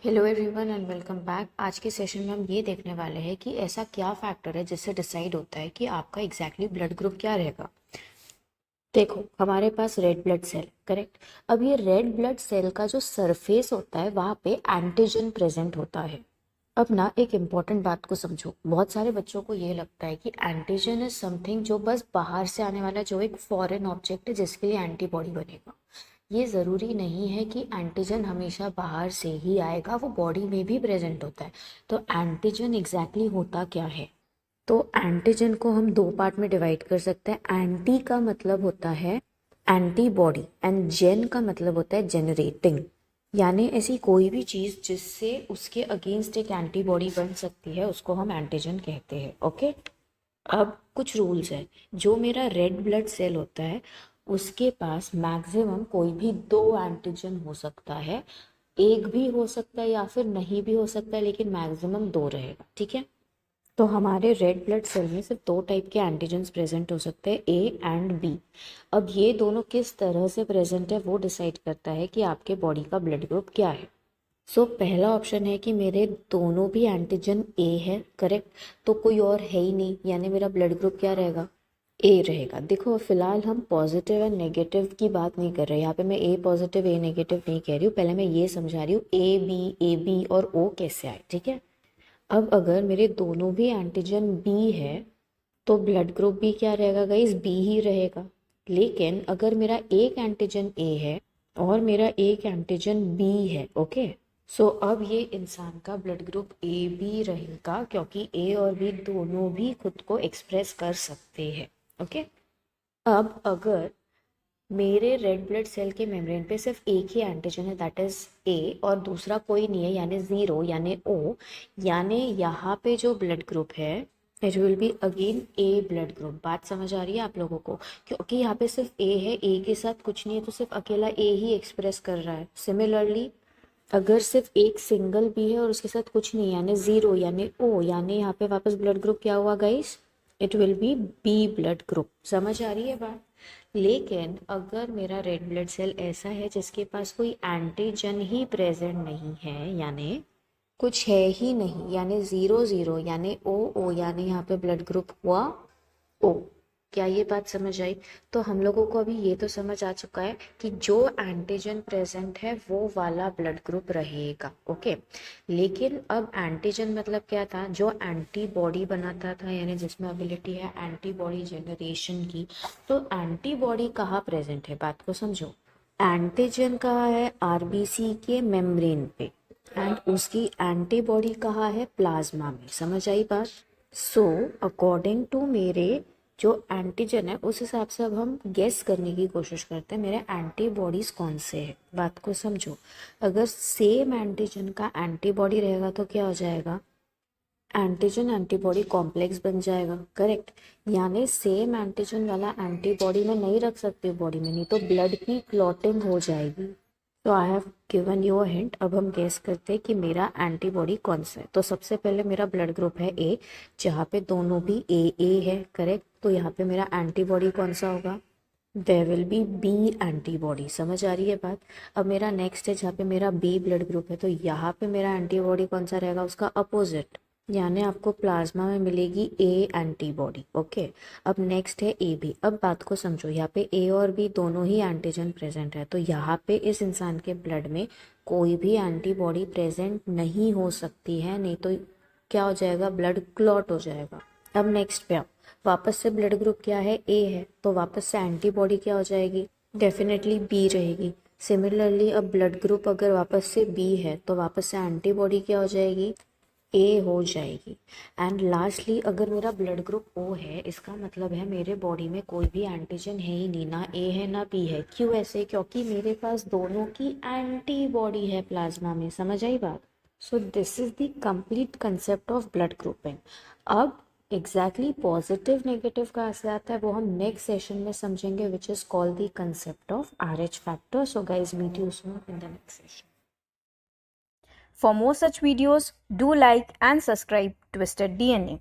Hello everyone and welcome back. आज के session में हम ये देखने वाले हैं कि ऐसा क्या फैक्टर है जिससे डिसाइड होता है कि आपका एग्जैक्टली ब्लड ग्रुप क्या रहेगा। देखो, हमारे पास रेड ब्लड सेल, करेक्ट। अब ये रेड ब्लड सेल का जो सरफेस होता है वहाँ पे एंटीजन प्रेजेंट होता है। अब ना एक इम्पॉर्टेंट बात को समझो। बहुत सारे बच्चों को ये लगता है कि एंटीजन इज समथिंग जो बस बाहर से आने वाला जो एक फॉरेन ऑब्जेक्ट है जिसके लिए एंटीबॉडी बनेगा। ये ज़रूरी नहीं है कि एंटीजन हमेशा बाहर से ही आएगा, वो बॉडी में भी प्रेजेंट होता है। तो एंटीजन एग्जैक्टली होता क्या है? तो एंटीजन को हम दो पार्ट में डिवाइड कर सकते हैं। एंटी का मतलब होता है एंटीबॉडी एंड जेन का मतलब होता है जेनरेटिंग, यानी ऐसी कोई भी चीज़ जिससे उसके अगेंस्ट एक एंटीबॉडी बन सकती है उसको हम एंटीजन कहते हैं। ओके। अब कुछ रूल्स है। जो मेरा रेड ब्लड सेल होता है उसके पास मैक्सिमम कोई भी दो एंटीजन हो सकता है। एक भी हो सकता है या फिर नहीं भी हो सकता है, लेकिन मैक्सिमम दो रहेगा, ठीक है। तो हमारे रेड ब्लड सेल में सिर्फ दो टाइप के एंटीजन्स प्रेजेंट हो सकते हैं, ए एंड बी। अब ये दोनों किस तरह से प्रेजेंट है वो डिसाइड करता है कि आपके बॉडी का ब्लड ग्रुप क्या है। पहला ऑप्शन है कि मेरे दोनों भी एंटीजन ए है, करेक्ट। तो कोई और है ही नहीं, यानी मेरा ब्लड ग्रुप क्या रहेगा? ए रहेगा। देखो, फिलहाल हम पॉजिटिव एंड नेगेटिव की बात नहीं कर रहे। यहाँ पे मैं ए पॉजिटिव ए नेगेटिव नहीं कह रही हूँ, पहले मैं ये समझा रही हूँ ए बी और ओ कैसे आए, ठीक है। अब अगर मेरे दोनों भी एंटीजन बी है तो ब्लड ग्रुप भी क्या रहेगा गाइस? बी ही रहेगा। लेकिन अगर मेरा एक एंटीजन ए है और मेरा एक एंटीजन बी है, ओके, अब ये इंसान का ब्लड ग्रुप ए बी रहेगा, क्योंकि ए और बी दोनों भी खुद को एक्सप्रेस कर सकते हैं। ओके। अब अगर मेरे रेड ब्लड सेल के मेम्ब्रेन पे सिर्फ एक ही एंटीजन है, दैट इज ए, और दूसरा कोई नहीं है, यानी जीरो, यानी ओ, यानी यहाँ पे जो ब्लड ग्रुप है it will be again A blood group. बात समझ आ रही है आप लोगों को? क्योंकि यहाँ पे सिर्फ ए है, ए के साथ कुछ नहीं है, तो सिर्फ अकेला ए ही एक्सप्रेस कर रहा है। सिमिलरली अगर सिर्फ एक सिंगल बी है और उसके साथ कुछ नहीं, यानी जीरो, यानी ओ, यानी यहाँ पे वापस ब्लड ग्रुप क्या हुआ guys? It will be B blood group. समझ आ रही है बात? लेकिन अगर मेरा रेड ब्लड सेल ऐसा है जिसके पास कोई एंटीजन ही प्रेजेंट नहीं है, यानी कुछ है ही नहीं, यानी जीरो जीरो, यानी ओ ओ, यानी यहाँ पे ब्लड ग्रुप हुआ ओ। क्या ये बात समझ आई? तो हम लोगों को अभी ये तो समझ आ चुका है कि जो एंटीजन प्रेजेंट है वो वाला ब्लड ग्रुप रहेगा, ओके। लेकिन अब एंटीजन मतलब क्या था? जो एंटीबॉडी बनाता था, यानी जिसमें एबिलिटी है एंटीबॉडी जनरेशन की। तो एंटीबॉडी कहाँ प्रेजेंट है, बात को समझो। एंटीजन कहाँ है? आरबीसी के मेम्ब्रेन पे, एंड उसकी एंटीबॉडी कहाँ है? प्लाज्मा में। समझ आई बात? अकॉर्डिंग टू मेरे जो एंटीजन है उस हिसाब से अब हम गेस करने की कोशिश करते हैं मेरे एंटीबॉडीज कौन से है। बात को समझो। अगर सेम एंटीजन का एंटीबॉडी रहेगा तो क्या हो जाएगा? एंटीजन एंटीबॉडी कॉम्प्लेक्स बन जाएगा, करेक्ट। यानी सेम एंटीजन वाला एंटीबॉडी में नहीं रख सकते बॉडी में, नहीं तो ब्लड की क्लॉटिंग हो जाएगी। तो I have given you a hint. अब हम गेस करते हैं कि मेरा एंटीबॉडी कौन सा है। तो सबसे पहले मेरा ब्लड ग्रुप है ए, जहाँ पे दोनों भी ए है, करेक्ट। तो यहाँ पे मेरा एंटीबॉडी कौन सा होगा? There will be B antibody. समझ आ रही है बात? अब मेरा नेक्स्ट है जहाँ पे मेरा बी ब्लड ग्रुप है, तो यहाँ पे मेरा एंटीबॉडी कौन सा रहेगा? उसका अपोजिट, यानी आपको प्लाज्मा में मिलेगी ए एंटीबॉडी, ओके। अब नेक्स्ट है ए बी। अब बात को समझो, यहाँ पे ए और बी दोनों ही एंटीजन प्रेजेंट है, तो यहाँ पे इस इंसान के ब्लड में कोई भी एंटीबॉडी प्रेजेंट नहीं हो सकती है, नहीं तो क्या हो जाएगा? ब्लड क्लॉट हो जाएगा। अब नेक्स्ट पे आओ। वापस से ब्लड ग्रुप क्या है? ए है, तो वापस से एंटीबॉडी क्या हो जाएगी? डेफिनेटली बी रहेगी। सिमिलरली अब ब्लड ग्रुप अगर वापस से बी है तो वापस से एंटीबॉडी क्या हो जाएगी? ए हो जाएगी। एंड लास्टली अगर मेरा ब्लड ग्रुप ओ है, इसका मतलब है मेरे बॉडी में कोई भी एंटीजन है ही नहीं, ना ए है ना बी है। क्यों ऐसे? क्योंकि मेरे पास दोनों की एंटीबॉडी है प्लाज्मा में। समझ आई बात? This is the complete concept of blood grouping. अब एग्जैक्टली पॉजिटिव नेगेटिव कहाँ से आता है वो हम नेक्स्ट सेशन में समझेंगे, which is called the concept of RH factor. So guys, meet you soon in the next session. For more such videos, do like and subscribe Twisted DNA.